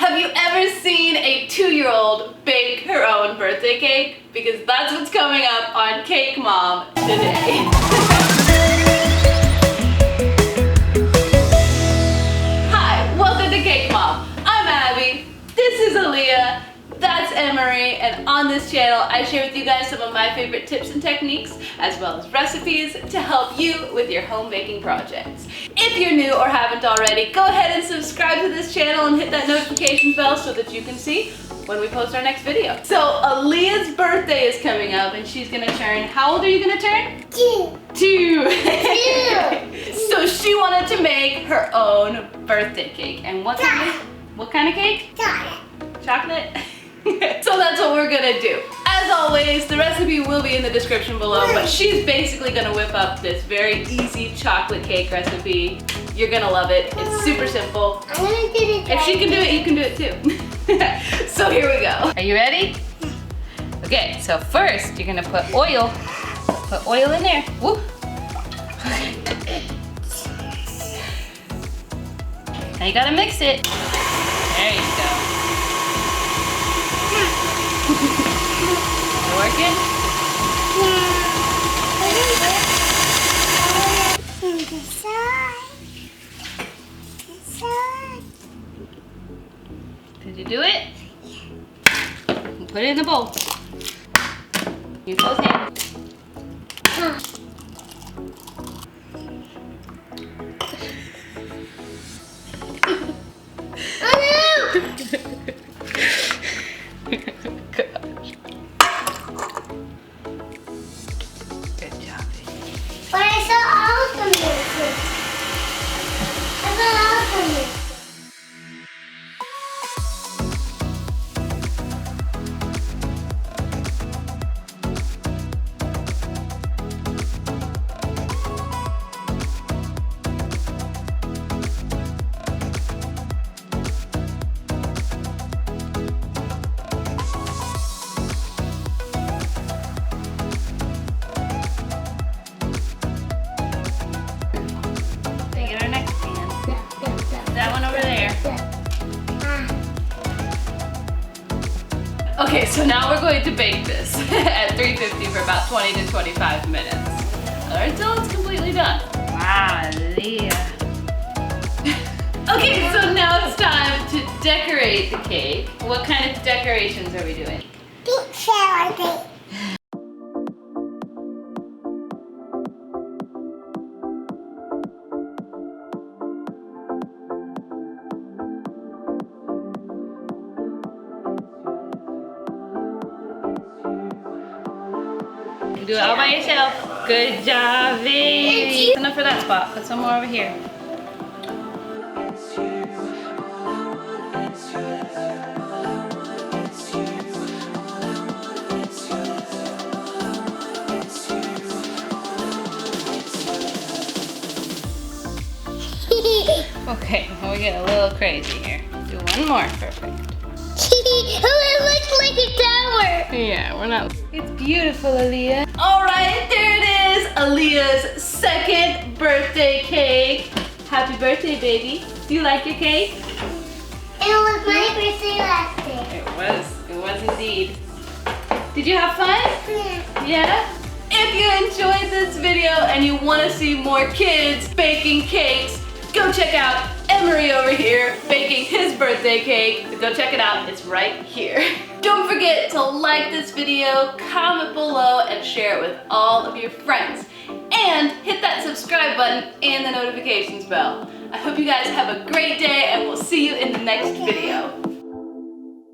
Have you ever seen a 2-year-old bake her own birthday cake? Because that's what's coming up on Cake Mom today. Hi, welcome to Cake Mom. I'm Abby, this is Aaliyah, that's Emery, and on this channel I share with you guys some of my favorite tips and techniques as well as recipes to help you with your home baking projects. If you're new or haven't already, go ahead and subscribe to this channel and hit that notification bell so that you can see when we post our next video. So Aaliyah's birthday is coming up and she's gonna turn, how old are you gonna turn? 2. 2. So she wanted to make her own birthday cake. And what kind of cake? Chocolate? So that's what we're gonna do. As always, the recipe will be in the description below, but she's basically gonna whip up this very easy chocolate cake recipe. You're gonna love it. It's super simple. I'm gonna do it. If she can do it, you can do it too. So here we go. Are you ready? Okay, so first you're gonna put oil. Put oil in there. Whoop. Now you gotta mix it. There you go. Is it working? Did you do it? Yeah. Put it in the bowl. Use those hands. Oh no! Gosh. Good job, baby. But I saw awesome music. I saw awesome music. That one over there. Okay, so now we're going to bake this at 350 for about 20 to 25 minutes. Or until it's completely done. Wow, Leah. Okay, so now it's time to decorate the cake. What kind of decorations are we doing? Pink shower cake. Do it all by yourself. Good job, baby. Enough for that spot. Put some more over here. Okay, we get a little crazy here. Do one more. Perfect. Oh, it looks like a tower. Yeah, we're not. It's beautiful, Aaliyah. All right, there it is. Aaliyah's second birthday cake. Happy birthday, baby. Do you like your cake? It was my birthday last day. It was indeed. Did you have fun? Yeah. Yeah? If you enjoyed this video and you want to see more kids baking cakes, go check out Emery over here baking his birthday cake. Go check it out, it's right here. Don't forget to like this video, comment below, and share it with all of your friends. And hit that subscribe button and the notifications bell. I hope you guys have a great day and we'll see you in the next video.